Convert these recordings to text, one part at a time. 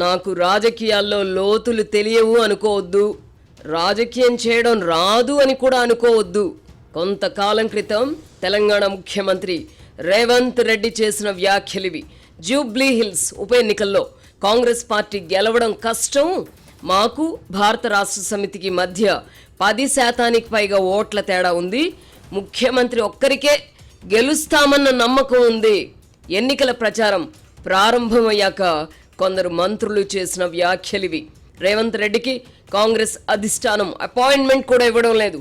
నాకు రాజకీయాల్లో లోతులు తెలియవు అనుకోవద్దు, రాజకీయం చేయడం రాదు అని కూడా అనుకోవద్దు. కొంతకాలం క్రితం తెలంగాణ ముఖ్యమంత్రి రేవంత్ రెడ్డి చేసిన వ్యాఖ్యలివి. జూబ్లీ హిల్స్ ఉప ఎన్నికల్లో కాంగ్రెస్ పార్టీ గెలవడం కష్టం, మాకు భారత రాష్ట్ర సమితికి మధ్య 10% పైగా ఓట్ల తేడా ఉంది, ముఖ్యమంత్రి ఒక్కరికే గెలుస్తామన్న నమ్మకం ఉంది. ఎన్నికల ప్రచారం ప్రారంభమయ్యాక కొందరు మంత్రులు చేసిన వ్యాఖ్యలివి. రేవంత్ రెడ్డికి కాంగ్రెస్ అధిష్టానం అపాయింట్మెంట్ కూడా ఇవ్వడం లేదు.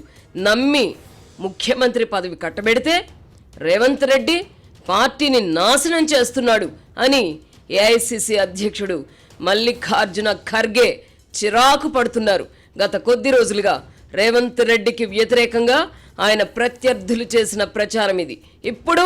నమ్మి ముఖ్యమంత్రి పదవి కట్టబెడితే రేవంత్ రెడ్డి పార్టీని నాశనం చేస్తున్నాడు అని ఏఐసిసి అధ్యక్షుడు మల్లికార్జున ఖర్గే చిరాకు పడుతున్నారు. గత కొద్ది రోజులుగా రేవంత్ రెడ్డికి వ్యతిరేకంగా ఆయన ప్రత్యర్థులు చేసిన ప్రచారం ఇది. ఇప్పుడు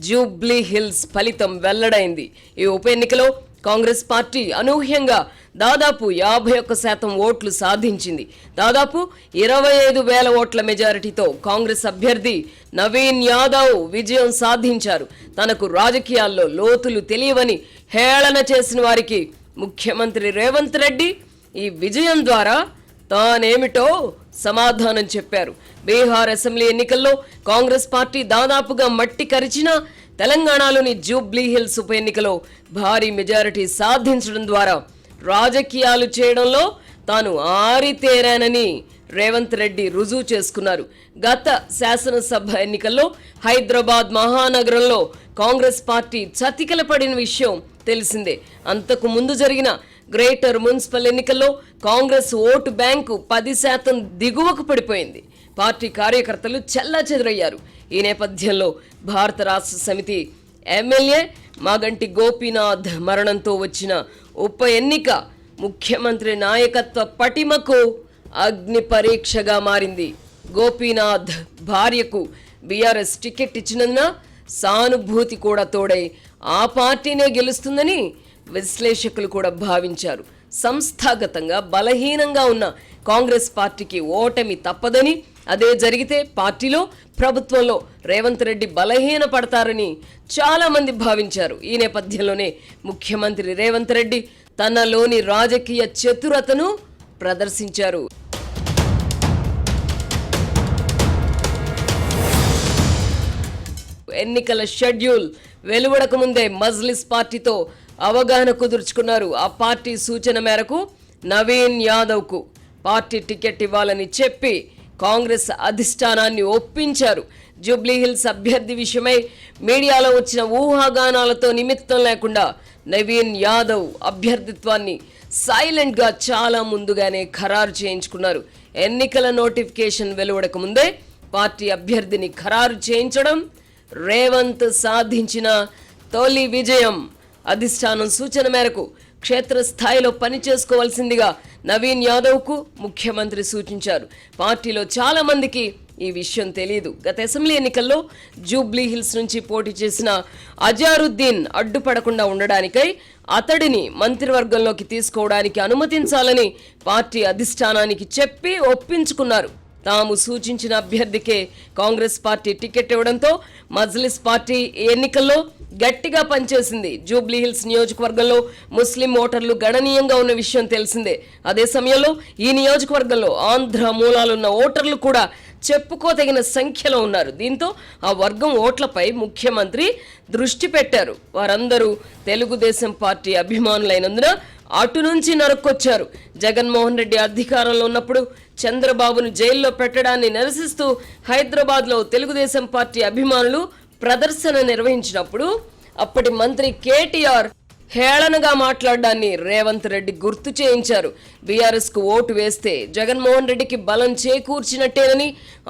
జూబ్లీ హిల్స్ ఫలితం వెల్లడైంది. ఈ ఉప ఎన్నికలో కాంగ్రెస్ పార్టీ అనూహ్యంగా దాదాపు 51% ఓట్లు సాధించింది. దాదాపు 25,000 ఓట్ల మెజారిటీతో కాంగ్రెస్ అభ్యర్థి నవీన్ యాదవ్ విజయం సాధించారు. తనకు రాజకీయాల్లో లోతులు తెలియవని హేళన చేసిన వారికి ముఖ్యమంత్రి రేవంత్ రెడ్డి ఈ విజయం ద్వారా తానేమిటో సమాధానం చెప్పారు. బీహార్ అసెంబ్లీ ఎన్నికల్లో కాంగ్రెస్ పార్టీ దాదాపుగా మట్టి కరిచిన తెలంగాణలోని జూబ్లీ హిల్స్ ఉప ఎన్నికలో భారీ మెజారిటీ సాధించడం ద్వారా రాజకీయాలు చేయడంలో తాను ఆరితేరానని రేవంత్ రెడ్డి రుజువు చేసుకున్నారు. గత శాసనసభ ఎన్నికల్లో హైదరాబాద్ మహానగరంలో కాంగ్రెస్ పార్టీ చతికిల పడిన విషయం తెలిసిందే. అంతకు ముందు జరిగిన గ్రేటర్ మున్సిపల్ ఎన్నికల్లో కాంగ్రెస్ ఓటు బ్యాంకు 10% దిగువకు పడిపోయింది. పార్టీ కార్యకర్తలు చెల్లాచెదురయ్యారు. ఈ నేపథ్యంలో భారత రాష్ట్ర సమితి ఎమ్మెల్యే మాగంటి గోపీనాథ్ మరణంతో వచ్చిన ఉప ఎన్నిక ముఖ్యమంత్రి నాయకత్వ పటిమకు అగ్ని పరీక్షగా మారింది. గోపీనాథ్ భార్యకు బీఆర్ఎస్ టికెట్ ఇచ్చినందున సానుభూతి కూడా తోడై ఆ పార్టీనే గెలుస్తుందని విశ్లేషకులు కూడా భావించారు. సంస్థాగతంగా బలహీనంగా ఉన్న కాంగ్రెస్ పార్టీకి ఓటమి తప్పదని, అదే జరిగితే పార్టీలో ప్రభుత్వంలో రేవంత్ రెడ్డి బలహీన పడతారని చాలా మంది భావించారు. ఈ నేపథ్యంలోనే ముఖ్యమంత్రి రేవంత్ రెడ్డి తనలోని రాజకీయ చతురతను ప్రదర్శించారు. ఎన్నికల షెడ్యూల్ వెలువడక ముందే మజ్లిస్ పార్టీతో అవగాహన కుదుర్చుకున్నారు. ఆ పార్టీ సూచన మేరకు నవీన్ యాదవ్కు పార్టీ టికెట్ ఇవ్వాలని చెప్పి కాంగ్రెస్ అధిష్టానాన్ని ఒప్పించారు. జూబ్లీహిల్స్ అభ్యర్థి విషయమై మీడియాలో వచ్చిన ఊహాగానాలతో నిమిత్తం లేకుండా నవీన్ యాదవ్ అభ్యర్థిత్వాన్ని సైలెంట్గా చాలా ముందుగానే ఖరారు చేయించుకున్నారు. ఎన్నికల నోటిఫికేషన్ వెలువడక ముందే పార్టీ అభ్యర్థిని ఖరారు చేయించడం రేవంత్ సాధించిన తొలి విజయం. అధిష్టానం సూచన మేరకు క్షేత్రస్థాయిలో పనిచేసుకోవాల్సిందిగా నవీన్ యాదవ్కు ముఖ్యమంత్రి సూచించారు. పార్టీలో చాలా మందికి ఈ విషయం తెలియదు. గత అసెంబ్లీ ఎన్నికల్లో జూబ్లీ హిల్స్ నుంచి పోటీ చేసిన అజారుద్దీన్ అడ్డుపడకుండా ఉండడానికై అతడిని మంత్రివర్గంలోకి తీసుకోవడానికి అనుమతించాలని పార్టీ అధిష్టానానికి చెప్పి ఒప్పించుకున్నారు. తాము సూచించిన అభ్యర్థికే కాంగ్రెస్ పార్టీ టికెట్ ఇవ్వడంతో మజ్లిస్ పార్టీ ఎన్నికల్లో గట్టిగా పనిచేసింది. జూబ్లీహిల్స్ నియోజకవర్గంలో ముస్లిం ఓటర్లు గణనీయంగా ఉన్న విషయం తెలిసిందే. అదే సమయంలో ఈ నియోజకవర్గంలో ఆంధ్ర మూలాలున్న ఓటర్లు కూడా చెప్పుకోదగిన సంఖ్యలో ఉన్నారు. దీంతో ఆ వర్గం ఓట్లపై ముఖ్యమంత్రి దృష్టి పెట్టారు. వారందరూ తెలుగుదేశం పార్టీ అభిమానులైనందున అటు నుంచి నరుక్కొచ్చారు. జగన్మోహన్ రెడ్డి అధికారంలో ఉన్నప్పుడు చంద్రబాబును జైల్లో పెట్టడాన్ని నిరసిస్తూ హైదరాబాద్లో తెలుగుదేశం పార్టీ అభిమానులు ప్రదర్శన నిర్వహించినప్పుడు అప్పటి మంత్రి కేటీఆర్ హేళనగా మాట్లాడడాన్ని రేవంత్ రెడ్డి గుర్తు చేయించారు. బీఆర్ఎస్కు ఓటు వేస్తే జగన్మోహన్ రెడ్డికి బలం చేకూర్చినట్టేనని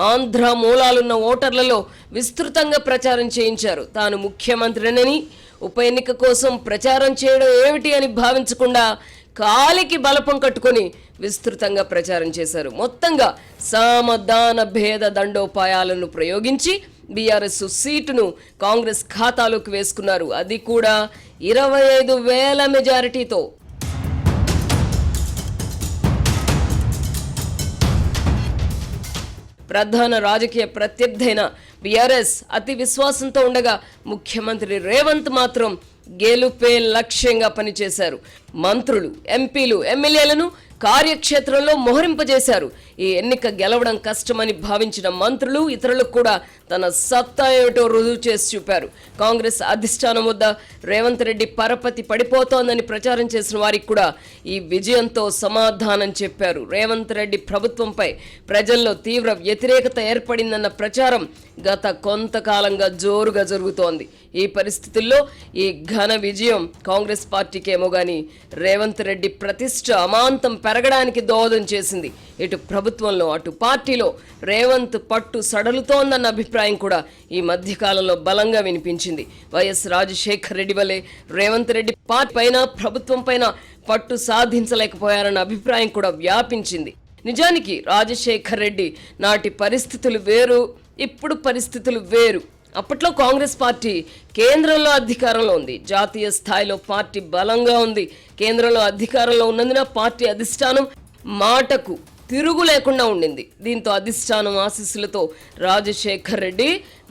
ఆంధ్ర మూలాలున్న ఓటర్లలో విస్తృతంగా ప్రచారం చేయించారు. తాను ముఖ్యమంత్రినని ఉప ఎన్నిక కోసం ప్రచారం చేయడం ఏమిటి అని భావించకుండా కాలికి బలపం కట్టుకొని విస్తృతంగా ప్రచారం చేశారు. మొత్తంగా సామధాన భేద దండోపాయాలను ప్రయోగించి బీఆర్ఎస్ సీటును కాంగ్రెస్ ఖాతాలోకి వేసుకున్నారు. అది కూడా 25,000 మెజారిటీతో. ప్రధాన రాజకీయ ప్రత్యర్థైన బీఆర్ఎస్ అతి విశ్వాసంతో ఉండగా ముఖ్యమంత్రి రేవంత్ మాత్రం గెలుపే లక్ష్యంగా పనిచేశారు. మంత్రులు, ఎంపీలు, ఎమ్మెల్యేలను కార్యక్షేత్రంలో మోహరింపజేశారు. ఈ ఎన్నిక గెలవడం కష్టమని భావించిన మంత్రులు, ఇతరులకు కూడా తన సత్తా ఏమిటో రుజువు చేసి చూపారు. కాంగ్రెస్ అధిష్టానం వద్ద రేవంత్ రెడ్డి పరపతి పడిపోతోందని ప్రచారం చేసిన వారికి కూడా ఈ విజయంతో సమాధానం చెప్పారు. రేవంత్ రెడ్డి ప్రభుత్వంపై ప్రజల్లో తీవ్ర వ్యతిరేకత ఏర్పడిందన్న ప్రచారం గత కొంతకాలంగా జోరుగా జరుగుతోంది. ఈ పరిస్థితుల్లో ఈ ఘన విజయం కాంగ్రెస్ పార్టీకేమో గాని రేవంత్ రెడ్డి ప్రతిష్ట అమాంతం పెరగడానికి దోహదం చేసింది. ఇటు ప్రభుత్వంలో అటు పార్టీలో రేవంత్ పట్టు సడలుతోందన్న అభిప్రాయం కూడా ఈ మధ్యకాలంలో బలంగా వినిపించింది. వైఎస్ రాజశేఖర్ రెడ్డి వలె రేవంత్ రెడ్డి పార్టీ పైన ప్రభుత్వం పైన పట్టు సాధించలేకపోయారన్న అభిప్రాయం కూడా వ్యాపించింది. నిజానికి రాజశేఖర్ రెడ్డి నాటి పరిస్థితులు వేరు, ఇప్పుడు పరిస్థితులు వేరు. అప్పట్లో కాంగ్రెస్ పార్టీ కేంద్రంలో అధికారంలో ఉంది, జాతీయ స్థాయిలో పార్టీ బలంగా ఉంది. కేంద్రంలో అధికారంలో ఉన్నందున పార్టీ అధిష్టానం మాటకు తిరుగు లేకుండా ఉండింది. దీంతో అధిష్టానం ఆశీస్సులతో రాజశేఖర్ రెడ్డి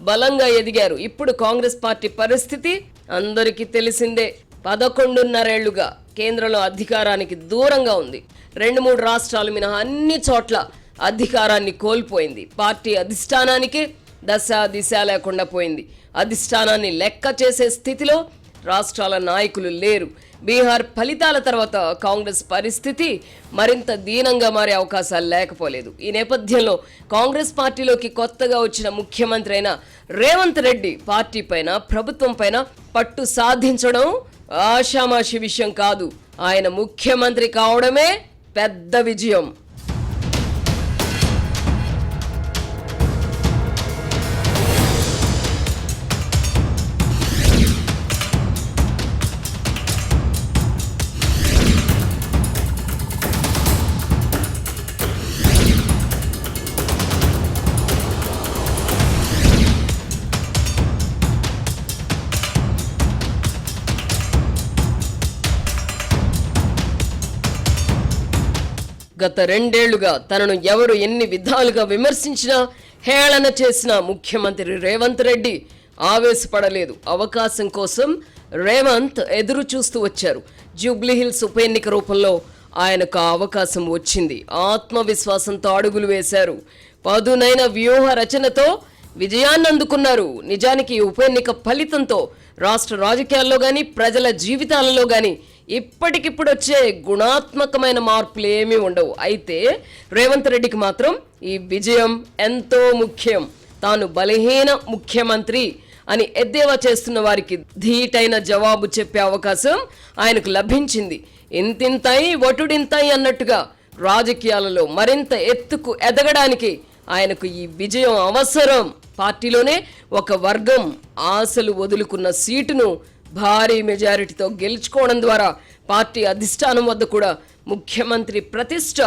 బలంగా ఎదిగారు. ఇప్పుడు కాంగ్రెస్ పార్టీ పరిస్థితి అందరికీ తెలిసిందే. 11.5 ఏళ్లుగా కేంద్రంలో అధికారానికి దూరంగా ఉంది. 2-3 రాష్ట్రాలు మినహా అన్ని చోట్ల అధికారాన్ని కోల్పోయింది. పార్టీ అధిష్టానానికి దశ దిశ లేకుండా పోయింది. అధిష్టానాన్ని లెక్క చేసే స్థితిలో రాష్ట్రాల నాయకులు లేరు. బీహార్ ఫలితాల తర్వాత కాంగ్రెస్ పరిస్థితి మరింత దీనంగా మారే అవకాశాలు లేకపోలేదు. ఈ నేపథ్యంలో కాంగ్రెస్ పార్టీలోకి కొత్తగా వచ్చిన ముఖ్యమంత్రి అయిన రేవంత్ రెడ్డి పార్టీ పైన, ప్రభుత్వం పైన పట్టు సాధించడం ఆషామాషి విషయం కాదు. ఆయన ముఖ్యమంత్రి కావడమే పెద్ద విజయం. గత 2 ఏళ్లుగా తనను ఎవరు ఎన్ని విధాలుగా విమర్శించినా, హేళన చేసినా ముఖ్యమంత్రి రేవంత్ రెడ్డి ఆవేశపడలేదు. అవకాశం కోసం రేవంత్ ఎదురు చూస్తూ వచ్చారు. జూబ్లీహిల్స్ ఉప ఎన్నిక రూపంలో ఆయనకు ఆ అవకాశం వచ్చింది. ఆత్మవిశ్వాసంతో అడుగులు వేశారు. పదునైన వ్యూహ రచనతో విజయాన్ని అందుకున్నారు. నిజానికి ఉప ఎన్నిక ఫలితంతో రాష్ట్ర రాజకీయాల్లో గాని, ప్రజల జీవితాలలో గాని ఇప్పటికిప్పుడు వచ్చే గుణాత్మకమైన మార్పులు ఏమీ ఉండవు. అయితే రేవంత్ రెడ్డికి మాత్రం ఈ విజయం ఎంతో ముఖ్యం. తాను బలహీన ముఖ్యమంత్రి అని ఎద్దేవా చేస్తున్న వారికి ధీటైన జవాబు చెప్పే అవకాశం ఆయనకు లభించింది. ఇంతింతాయి ఒటుడింతాయి అన్నట్టుగా రాజకీయాలలో మరింత ఎత్తుకు ఎదగడానికి ఆయనకు ఈ విజయం అవసరం. పార్టీలోనే ఒక వర్గం ఆశలు వదులుకున్న సీటును భారీ మెజారిటీతో గెలుచుకోవడం ద్వారా పార్టీ అధిష్టానం వద్ద కూడా ముఖ్యమంత్రి ప్రతిష్ట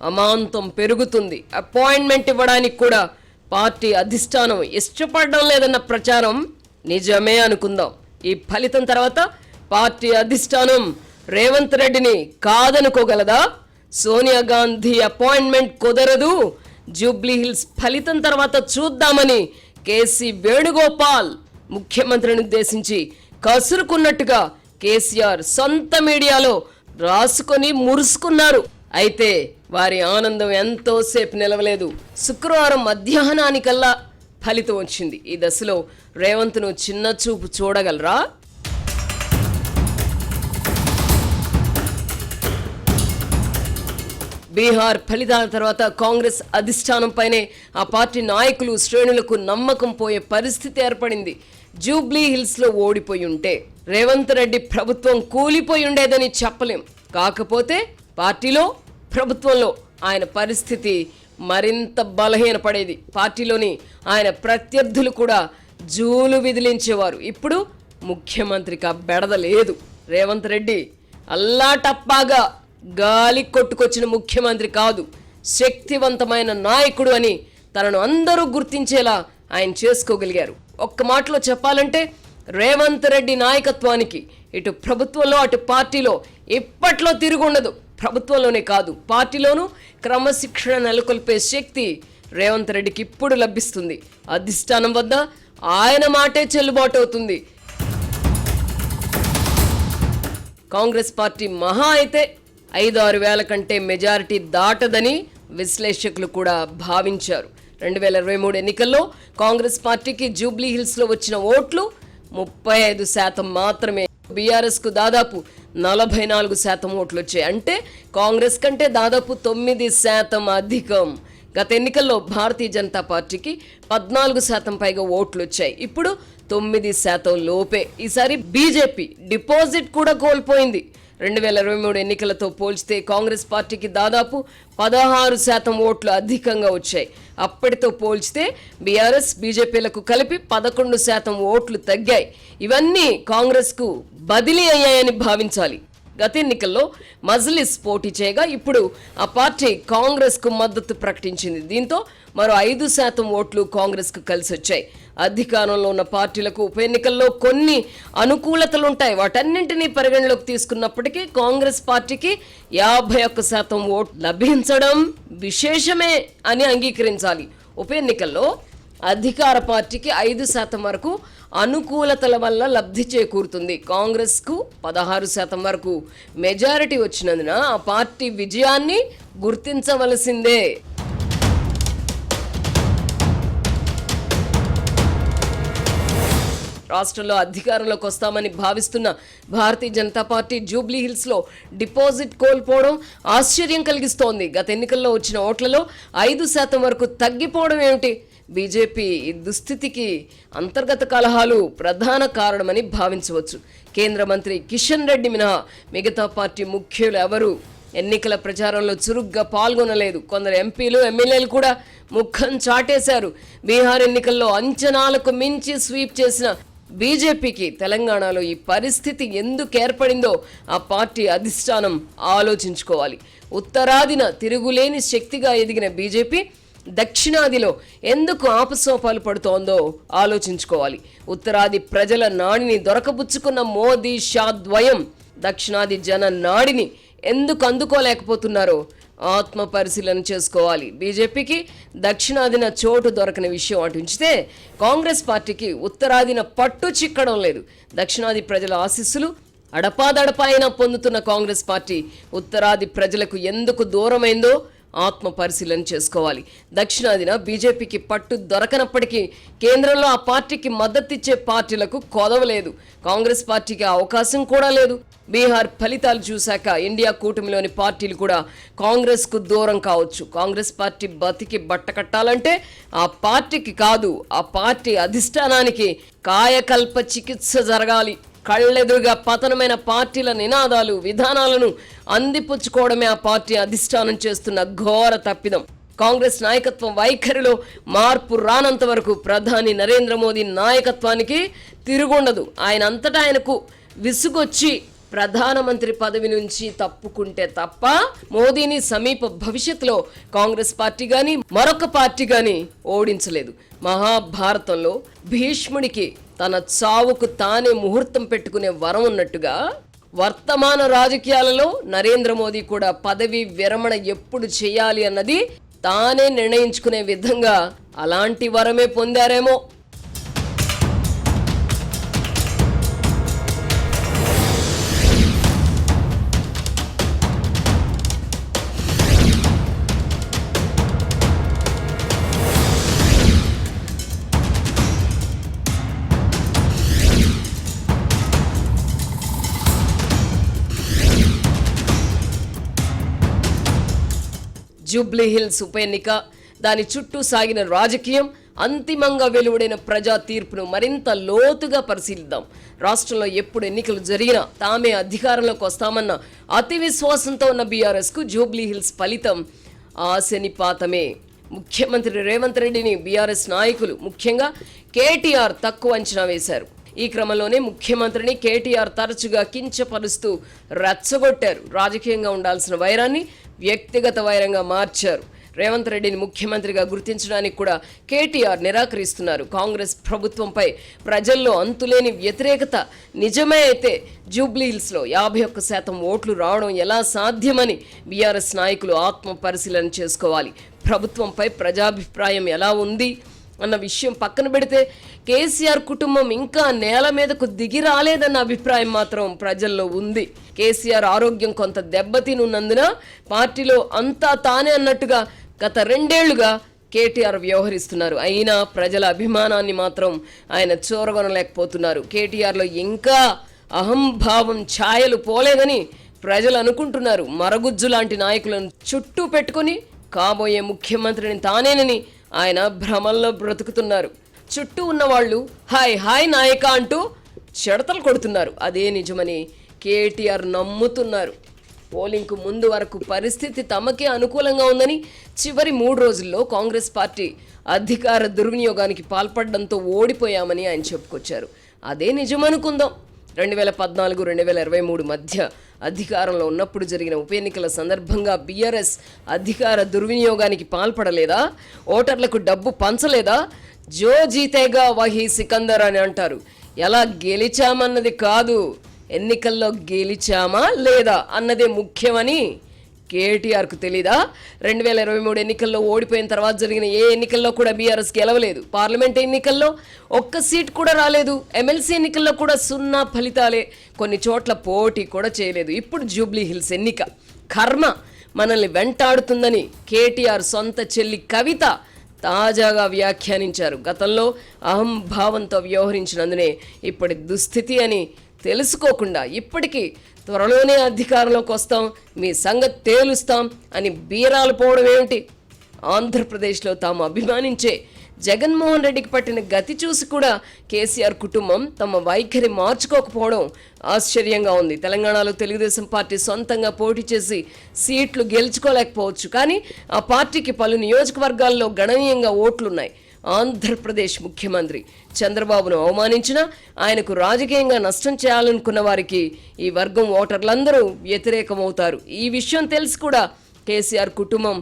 అమాంతం పెరుగుతుంది. అపాయింట్మెంట్ ఇవ్వడానికి కూడా పార్టీ అధిష్టానం ఇష్టపడడం లేదన్న ప్రచారం నిజమే అనుకుందాం. ఈ ఫలితం తర్వాత పార్టీ అధిష్టానం రేవంత్ రెడ్డిని కాదనుకోగలదా? సోనియా గాంధీ అపాయింట్మెంట్ కుదరదు, జూబ్లీహిల్స్ ఫలితం తర్వాత చూద్దామని కేసీ వేణుగోపాల్ ముఖ్యమంత్రిని ఉద్దేశించి కసురుకున్నట్టుగా కేసీఆర్ సొంత మీడియాలో రాసుకొని మురుసుకున్నారు. అయితే వారి ఆనందం ఎంతోసేపు నిలవలేదు. శుక్రవారం మధ్యాహ్నానికల్లా ఫలితం వచ్చింది. ఈ దశలో రేవంత్ను చిన్న చూపు చూడగలరా? బీహార్ ఫలితాల తర్వాత కాంగ్రెస్ అధిష్టానంపైనే ఆ పార్టీ నాయకులు, శ్రేణులకు నమ్మకం పోయే పరిస్థితి ఏర్పడింది. జూబ్లీ హిల్స్లో ఓడిపోయి ఉంటే రేవంత్ రెడ్డి ప్రభుత్వం కూలిపోయి ఉండేదని చెప్పలేం. కాకపోతే పార్టీలో, ప్రభుత్వంలో ఆయన పరిస్థితి మరింత బలహీనపడేది. పార్టీలోని ఆయన ప్రత్యర్థులు కూడా జూలు విదిలించేవారు. ఇప్పుడు ముఖ్యమంత్రికి ఆ బెడద లేదు. రేవంత్ రెడ్డి అల్లాటప్పాగా గాలి కొట్టుకొచ్చిన ముఖ్యమంత్రి కాదు, శక్తివంతమైన నాయకుడు అని తనను అందరూ గుర్తించేలా ఆయన చేసుకోగలిగారు. ఒక్క మాటలో చెప్పాలంటే రేవంత్ రెడ్డి నాయకత్వానికి ఇటు ప్రభుత్వంలో అటు పార్టీలో ఇప్పట్లో తిరుగుండదు. ప్రభుత్వంలోనే కాదు, పార్టీలోనూ క్రమశిక్షణ నెలకొల్పే శక్తి రేవంత్ రెడ్డికి ఇప్పుడు లభిస్తుంది. అధిష్టానం వద్ద ఆయన మాటే చెల్లుబాటు అవుతుంది. కాంగ్రెస్ పార్టీ మహా అయితే 5-6 వేల కంటే మెజారిటీ దాటదని విశ్లేషకులు కూడా భావించారు. 2023 ఎన్నికల్లో కాంగ్రెస్ పార్టీకి జూబ్లీ హిల్స్లో వచ్చిన ఓట్లు 35% మాత్రమే. బీఆర్ఎస్కు దాదాపు 44% ఓట్లు వచ్చాయి. అంటే కాంగ్రెస్ కంటే దాదాపు 9% అధికం. గత ఎన్నికల్లో భారతీయ జనతా పార్టీకి 14% పైగా ఓట్లు వచ్చాయి. ఇప్పుడు 9% లోపే. ఈసారి బీజేపీ డిపాజిట్ కూడా కోల్పోయింది. 2023 ఎన్నికలతో పోల్చితే కాంగ్రెస్ పార్టీకి దాదాపు 16% ఓట్లు అధికంగా వచ్చాయి. అప్పటితో పోల్చితే బీఆర్ఎస్ బీజేపీలకు కలిపి 11% ఓట్లు తగ్గాయి. ఇవన్నీ కాంగ్రెస్కు బదిలీ అయ్యాయని భావించాలి. గత ఎన్నికల్లో మజ్లిస్ పోటీ చేయగా ఇప్పుడు ఆ పార్టీ కాంగ్రెస్కు మద్దతు ప్రకటించింది. దీంతో మరో 5% ఓట్లు కాంగ్రెస్కు కలిసి వచ్చాయి. అధికారంలో ఉన్న పార్టీలకు ఉప ఎన్నికల్లో కొన్ని అనుకూలతలుంటాయి. వాటన్నింటినీ పరిగణలోకి తీసుకున్నప్పటికీ కాంగ్రెస్ పార్టీకి 51% ఓట్లు లభించడం విశేషమే అని అంగీకరించాలి. ఉప ఎన్నికల్లో అధికార పార్టీకి 5% వరకు అనుకూలతల వల్ల లబ్ధి చేకూరుతుంది. కాంగ్రెస్కు 16% వరకు మెజారిటీ వచ్చినందున ఆ పార్టీ విజయాన్ని గుర్తించవలసిందే. రాష్ట్రంలో అధికారంలోకి వస్తామని భావిస్తున్న భారతీయ జనతా పార్టీ జూబ్లీ హిల్స్లో డిపాజిట్ కోల్పోవడం ఆశ్చర్యం కలిగిస్తోంది. గత ఎన్నికల్లో వచ్చిన ఓట్లలో 5% వరకు తగ్గిపోవడం ఏమిటి? బీజేపీ ఈ దుస్థితికి అంతర్గత కలహాలు ప్రధాన కారణమని భావించవచ్చు. కేంద్ర మంత్రి కిషన్ రెడ్డి మినహా మిగతా పార్టీ ముఖ్యులు ఎవరు ఎన్నికల ప్రచారంలో చురుగ్గా పాల్గొనలేదు. కొందరు ఎంపీలు ఎమ్మెల్యేలు కూడా ముఖం చాటేశారు. బీహార్ ఎన్నికల్లో అంచనాలకు మించి స్వీప్ చేసిన బీజేపీకి తెలంగాణలో ఈ పరిస్థితి ఎందుకు ఏర్పడిందో ఆ పార్టీ అధిష్టానం ఆలోచించుకోవాలి. ఉత్తరాదిన తిరుగులేని శక్తిగా ఎదిగిన బీజేపీ దక్షిణాదిలో ఎందుకు ఆపసోపాలు పడుతోందో ఆలోచించుకోవాలి. ఉత్తరాది ప్రజల నాడిని దొరకబుచ్చుకున్న మోదీ షా ద్వయం దక్షిణాది జన నాడిని ఎందుకు అందుకోలేకపోతున్నారో ఆత్మ పరిశీలన చేసుకోవాలి. బీజేపీకి దక్షిణాదిన చోటు దొరకని విషయం అటు ఉంచితే కాంగ్రెస్ పార్టీకి ఉత్తరాదిన పట్టు చిక్కడం లేదు. దక్షిణాది ప్రజల ఆశీస్సులు అడపాదడపాయినా పొందుతున్న కాంగ్రెస్ పార్టీ ఉత్తరాది ప్రజలకు ఎందుకు దూరమైందో ఆత్మ పరిశీలన చేసుకోవాలి. దక్షిణాదిన బీజేపీకి పట్టు దొరకనప్పటికీ కేంద్రంలో ఆ పార్టీకి మద్దతిచ్చే పార్టీలకు కొదవలేదు. కాంగ్రెస్ పార్టీకి అవకాశం కూడా లేదు. బీహార్ ఫలితాలు చూశాక ఇండియా కూటమిలోని పార్టీలు కూడా కాంగ్రెస్కు దూరం కావచ్చు. కాంగ్రెస్ పార్టీ బతికి బట్ట కట్టాలంటే ఆ పార్టీకి కాదు, ఆ పార్టీ అధిష్టానానికి కాయకల్ప చికిత్స జరగాలి. కళ్ళెదురుగా పతనమైన పార్టీల నినాదాలు విధానాలను అందిపుచ్చుకోవడమే ఆ పార్టీ అధిష్టానం చేస్తున్న ఘోర తప్పిదం. కాంగ్రెస్ నాయకత్వం వైఖరిలో మార్పు రానంత వరకు ప్రధాని నరేంద్ర మోదీ నాయకత్వానికి తిరుగుండదు. ఆయన అంతటా ఆయనకు విసుగొచ్చి ప్రధానమంత్రి పదవి నుంచి తప్పుకుంటే తప్ప మోదీని సమీప భవిష్యత్తులో కాంగ్రెస్ పార్టీ గాని మరొక పార్టీ గాని ఓడించలేదు. మహాభారతంలో భీష్ముడికి తన చావుకు తానే ముహూర్తం పెట్టుకునే వరం ఉన్నట్టుగా వర్తమాన రాజకీయాలలో నరేంద్ర మోదీ కూడా పదవి విరమణ ఎప్పుడు చేయాలి అన్నది తానే నిర్ణయించుకునే విధంగా అలాంటి వరమే పొందారేమో. జూబ్లీ హిల్స్ ఉప ఎన్నిక, దాని చుట్టూ సాగిన రాజకీయం, అంతిమంగా వెలువడిన ప్రజా తీర్పును మరింత లోతుగా పరిశీలిద్దాం. రాష్ట్రంలో ఎప్పుడు ఎన్నికలు జరిగినా తామే అధికారంలోకి వస్తామన్న అతి విశ్వాసంతో ఉన్న బీఆర్ఎస్కు జూబ్లీ హిల్స్ ఫలితం ఆశనిపాతమే. ముఖ్యమంత్రి రేవంత్ రెడ్డిని బీఆర్ఎస్ నాయకులు ముఖ్యంగా కేటీఆర్ తక్కువ అంచనా వేశారు. ఈ క్రమంలోనే ముఖ్యమంత్రిని కేటీఆర్ తరచుగా కించపరుస్తూ రెచ్చగొట్టారు. రాజకీయంగా ఉండాల్సిన వైరాన్ని వ్యక్తిగత వైరంగా మార్చారు. రేవంత్ రెడ్డిని ముఖ్యమంత్రిగా గుర్తించడానికి కూడా కేటీఆర్ నిరాకరిస్తున్నారు. కాంగ్రెస్ ప్రభుత్వంపై ప్రజల్లో అంతులేని వ్యతిరేకత నిజమే అయితే జూబ్లీ హిల్స్లో 51% ఓట్లు రావడం ఎలా సాధ్యమని బీఆర్ఎస్ నాయకులు ఆత్మ పరిశీలన చేసుకోవాలి. ప్రభుత్వంపై ప్రజాభిప్రాయం ఎలా ఉంది, అన్న విషయం పక్కన పెడితే కేసీఆర్ కుటుంబం ఇంకా నేల మీదకు దిగి రాలేదన్న అభిప్రాయం మాత్రం ప్రజల్లో ఉంది. కేసీఆర్ ఆరోగ్యం కొంత దెబ్బతినున్నందున పార్టీలో అంతా తానే అన్నట్టుగా గత 2 ఏళ్లుగా కేటీఆర్ వ్యవహరిస్తున్నారు. అయినా ప్రజల అభిమానాన్ని మాత్రం ఆయన చూరగొనలేకపోతున్నారు. కేటీఆర్లో ఇంకా అహంభావం ఛాయలు పోలేదని ప్రజలు అనుకుంటున్నారు. మరగుజ్జు లాంటి నాయకులను చుట్టూ పెట్టుకుని కాబోయే ముఖ్యమంత్రిని తానేనని ఆయన భ్రమల్లో బ్రతుకుతున్నారు. చుట్టూ ఉన్న వాళ్ళు హాయ్ హాయ్ నాయక అంటూ చెడతలు కొడుతున్నారు. అదే నిజమని కేటీఆర్ నమ్ముతున్నారు. పోలింగ్కు ముందు వరకు పరిస్థితి తమకే అనుకూలంగా ఉందని చివరి 3 రోజుల్లో కాంగ్రెస్ పార్టీ అధికార దుర్వినియోగానికి పాల్పడడంతో ఓడిపోయామని ఆయన చెప్పుకొచ్చారు. అదే నిజమనుకుందాం. 2014-2023 మధ్య అధికారంలో ఉన్నప్పుడు జరిగిన ఉప ఎన్నికల సందర్భంగా బీఆర్ఎస్ అధికార దుర్వినియోగానికి పాల్పడలేదా? ఓటర్లకు డబ్బు పంచలేదా? జో జీతేగా వహీ సికందర్ అని అంటారు. ఎలా గెలిచామన్నది కాదు, ఎన్నికల్లో గెలిచామా లేదా అన్నదే ముఖ్యమని కేటీఆర్కు తెలీదా? 2023 ఎన్నికల్లో ఓడిపోయిన తర్వాత జరిగిన ఏ ఎన్నికల్లో కూడా బీఆర్ఎస్ గెలవలేదు. పార్లమెంట్ ఎన్నికల్లో ఒక్క సీట్ కూడా రాలేదు. ఎమ్మెల్సీ ఎన్నికల్లో కూడా 0 ఫలితాలే. కొన్ని చోట్ల పోటీ కూడా చేయలేదు. ఇప్పుడు జూబ్లీ హిల్స్ ఎన్నిక కర్మ మనల్ని వెంటాడుతుందని కేటీఆర్ సొంత చెల్లి కవిత తాజాగా వ్యాఖ్యానించారు. గతంలో అహంభావంతో వ్యవహరించినందునే ఇప్పటి దుస్థితి అని తెలుసుకోకుండా ఇప్పటికీ త్వరలోనే అధికారంలోకి వస్తాం, మీ సంగతి తేలుస్తాం అని బీరాలు పోవడం ఏమిటి? ఆంధ్రప్రదేశ్లో తాము అభిమానించే జగన్మోహన్ రెడ్డికి పట్టిన గతి చూసి కూడా కేసీఆర్ కుటుంబం తమ వైఖరి మార్చుకోకపోవడం ఆశ్చర్యంగా ఉంది. తెలంగాణలో తెలుగుదేశం పార్టీ సొంతంగా పోటీ చేసి సీట్లు గెలుచుకోలేకపోవచ్చు, కానీ ఆ పార్టీకి పలు నియోజకవర్గాల్లో గణనీయంగా ఓట్లున్నాయి. ఆంధ్రప్రదేశ్ ముఖ్యమంత్రి చంద్రబాబును అవమానించినా ఆయనకు రాజకీయంగా నష్టం చేయాలనుకున్న వారికి ఈ వర్గం ఓటర్లందరూ వ్యతిరేకమవుతారు. ఈ విషయం తెలిసి కూడా కేసీఆర్ కుటుంబం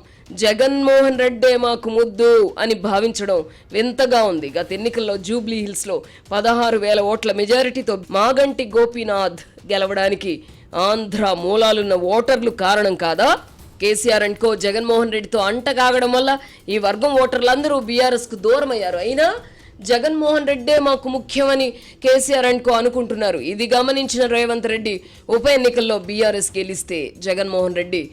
జగన్మోహన్ రెడ్డే మాకు ముద్దు అని భావించడం వింతగా ఉంది. గత ఎన్నికల్లో జూబ్లీ హిల్స్లో 16,000 ఓట్ల మెజారిటీతో మాగంటి గోపీనాథ్ గెలవడానికి ఆంధ్ర మూలాలున్న ఓటర్లు కారణం కాదా? కేసీఆర్ అండ్ కో జగన్మోహన్ రెడ్డితో అంటగాగడం వల్ల ఈ వర్గం ఓటర్లందరూ బీఆర్ఎస్కు దూరమయ్యారు. అయినా జగన్మోహన్ రెడ్డే మాకు ముఖ్యమని కేసీఆర్ అండ్ కో అనుకుంటున్నారు. ఇది గమనించిన రేవంత్ రెడ్డి ఉప ఎన్నికల్లో బీఆర్ఎస్ గెలిస్తే జగన్మోహన్ రెడ్డి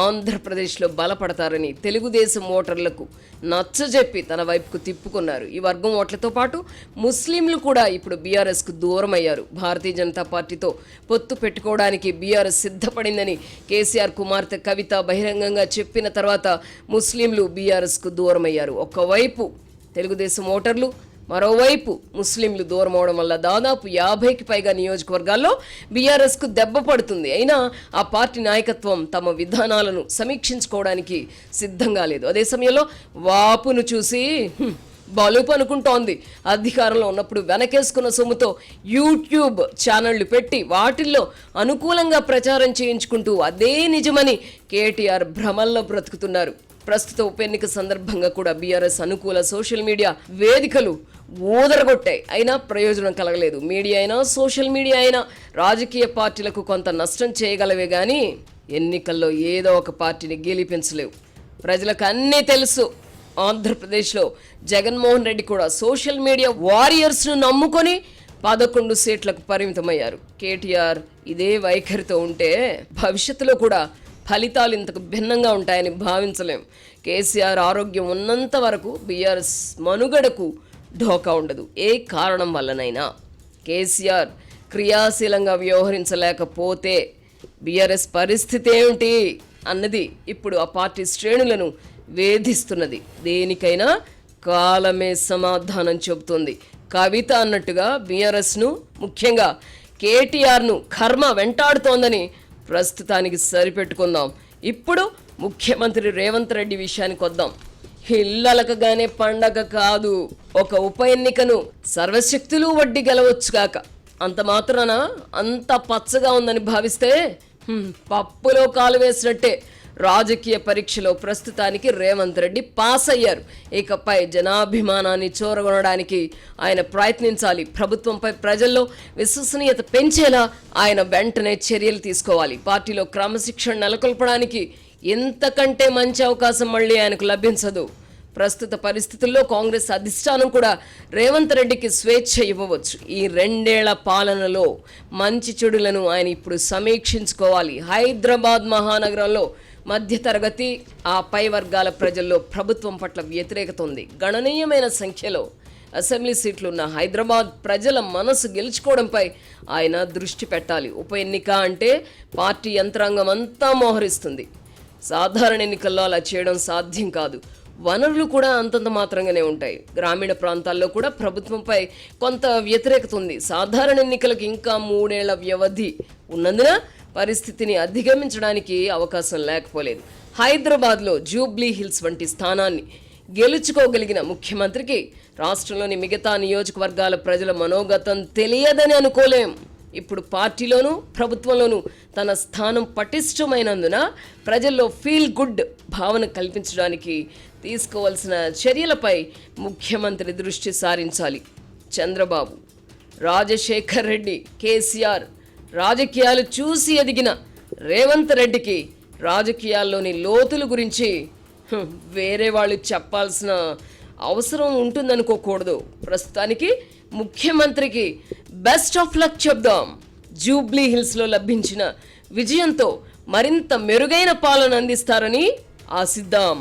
ఆంధ్రప్రదేశ్లో బలపడతారని తెలుగుదేశం ఓటర్లకు నచ్చజెప్పి తన వైపుకు తిప్పుకున్నారు. ఈ వర్గం ఓట్లతో పాటు ముస్లింలు కూడా ఇప్పుడు బీఆర్ఎస్కు దూరమయ్యారు. భారతీయ జనతా పార్టీతో పొత్తు పెట్టుకోవడానికి బీఆర్ఎస్ సిద్ధపడిందని కేసీఆర్ కుమార్తె కవిత బహిరంగంగా చెప్పిన తర్వాత ముస్లింలు బీఆర్ఎస్కు దూరమయ్యారు. ఒకవైపు తెలుగుదేశం ఓటర్లు, మరోవైపు ముస్లింలు దూరం అవడం వల్ల దాదాపు 50కి పైగా నియోజకవర్గాల్లో బీఆర్ఎస్కు దెబ్బ పడుతుంది. అయినా ఆ పార్టీ నాయకత్వం తమ విధానాలను సమీక్షించుకోవడానికి సిద్ధంగా లేదు. అదే సమయంలో వాపును చూసి బలుపు అనుకుంటోంది. అధికారంలో ఉన్నప్పుడు వెనకేసుకున్న సొమ్ముతో యూట్యూబ్ ఛానళ్లు పెట్టి వాటిల్లో అనుకూలంగా ప్రచారం చేయించుకుంటూ అదే నిజమని కేటీఆర్ భ్రమల్లో బ్రతుకుతున్నారు. ప్రస్తుత ఉప ఎన్నిక సందర్భంగా కూడా బీఆర్ఎస్ అనుకూల సోషల్ మీడియా వేదికలు ఊదరగొట్టాయి. అయినా ప్రయోజనం కలగలేదు. మీడియా అయినా సోషల్ మీడియా అయినా రాజకీయ పార్టీలకు కొంత నష్టం చేయగలవే కానీ ఎన్నికల్లో ఏదో ఒక పార్టీని గెలిపించలేవు. ప్రజలకు అన్నీ తెలుసు. ఆంధ్రప్రదేశ్లో జగన్మోహన్ రెడ్డి కూడా సోషల్ మీడియా వారియర్స్ను నమ్ముకొని 11 సీట్లకు పరిమితమయ్యారు. కేటీఆర్ ఇదే వైఖరితో ఉంటే భవిష్యత్తులో కూడా ఫలితాలు ఇంతకు భిన్నంగా ఉంటాయని భావించలేం. కేసీఆర్ ఆరోగ్యం ఉన్నంత వరకు బీఆర్ఎస్ మనుగడకు ఢోకా ఉండదు. ఏ కారణం వల్లనైనా కేసీఆర్ క్రియాశీలంగా వ్యవహరించలేకపోతే బీఆర్ఎస్ పరిస్థితి ఏమిటి అన్నది ఇప్పుడు ఆ పార్టీ శ్రేణులను వేధిస్తున్నది. దేనికైనా కాలమే సమాధానం చెబుతుంది. కవిత అన్నట్టుగా బీఆర్ఎస్ను, ముఖ్యంగా కేటీఆర్ను కర్మ వెంటాడుతోందని ప్రస్తుతానికి సరిపెట్టుకుందాం. ఇప్పుడు ముఖ్యమంత్రి రేవంత్ రెడ్డి విషయానికి వద్దాం. ఇల్లలకగానే పండగ కాదు, ఒక ఉప ఎన్నికను సర్వశక్తులు వడ్డీ గెలవచ్చు కాక అంత మాత్రాన అంత పచ్చగా ఉందని భావిస్తే పప్పులో కాలు వేసినట్టే. రాజకీయ పరీక్షలో ప్రస్తుతానికి రేవంత్ రెడ్డి పాస్ అయ్యారు. ఇకపై జనాభిమానాన్ని చూరగొనడానికి ఆయన ప్రయత్నించాలి. ప్రభుత్వంపై ప్రజల్లో విశ్వసనీయత పెంచేలా ఆయన వెంటనే చర్యలు తీసుకోవాలి. పార్టీలో క్రమశిక్షణ నెలకొల్పడానికి ఇంతకంటే మంచి అవకాశం మళ్ళీ ఆయనకు లభించదు. ప్రస్తుత పరిస్థితుల్లో కాంగ్రెస్ అధిష్టానం కూడా రేవంత్ రెడ్డికి స్వేచ్ఛ ఇవ్వవచ్చు. ఈ 2 ఏళ్ల పాలనలో మంచి చెడులను ఆయన ఇప్పుడు సమీక్షించుకోవాలి. హైదరాబాద్ మహానగరంలో మధ్యతరగతి ఆ పై వర్గాల ప్రజల్లో ప్రభుత్వం పట్ల వ్యతిరేకత ఉంది. గణనీయమైన సంఖ్యలో అసెంబ్లీ సీట్లున్న హైదరాబాద్ ప్రజల మనసు గెలుచుకోవడంపై ఆయన దృష్టి పెట్టాలి. ఉప ఎన్నిక అంటే పార్టీ యంత్రాంగం అంతా మోహరిస్తుంది. సాధారణ ఎన్నికల్లో అలా చేయడం సాధ్యం కాదు. వనరులు కూడా అంతంత మాత్రంగానే ఉంటాయి. గ్రామీణ ప్రాంతాల్లో కూడా ప్రభుత్వంపై కొంత వ్యతిరేకత ఉంది. సాధారణ ఎన్నికలకు ఇంకా 3 ఏళ్ల వ్యవధి ఉన్నందున పరిస్థితిని అధిగమించడానికి అవకాశం లేకపోలేదు. హైదరాబాద్లో జూబ్లీ హిల్స్ వంటి స్థానాన్ని గెలుచుకోగలిగిన ముఖ్యమంత్రికి రాష్ట్రంలోని మిగతా నియోజకవర్గాల ప్రజల మనోగతం తెలియదని అనుకోలేం. ఇప్పుడు పార్టీలోనూ ప్రభుత్వంలోనూ తన స్థానం పటిష్టమైనందున ప్రజల్లో ఫీల్ గుడ్ భావన కల్పించడానికి తీసుకోవాల్సిన చర్యలపై ముఖ్యమంత్రి దృష్టి సారించాలి. చంద్రబాబు, రాజశేఖర్ రెడ్డి, కేసీఆర్ రాజకీయాలు చూసి ఎదిగిన రేవంత్ రెడ్డికి రాజకీయాల్లోని లోతుల గురించి వేరే వాళ్ళు చెప్పాల్సిన అవసరం ఉంటుందనుకోకూడదు. ప్రస్తుతానికి ముఖ్యమంత్రికి బెస్ట్ ఆఫ్ లక్ చెప్దాం. జూబ్లీ హిల్స్లో లభించిన విజయంతో మరింత మెరుగైన పాలన అందిస్తారని ఆశిద్దాం.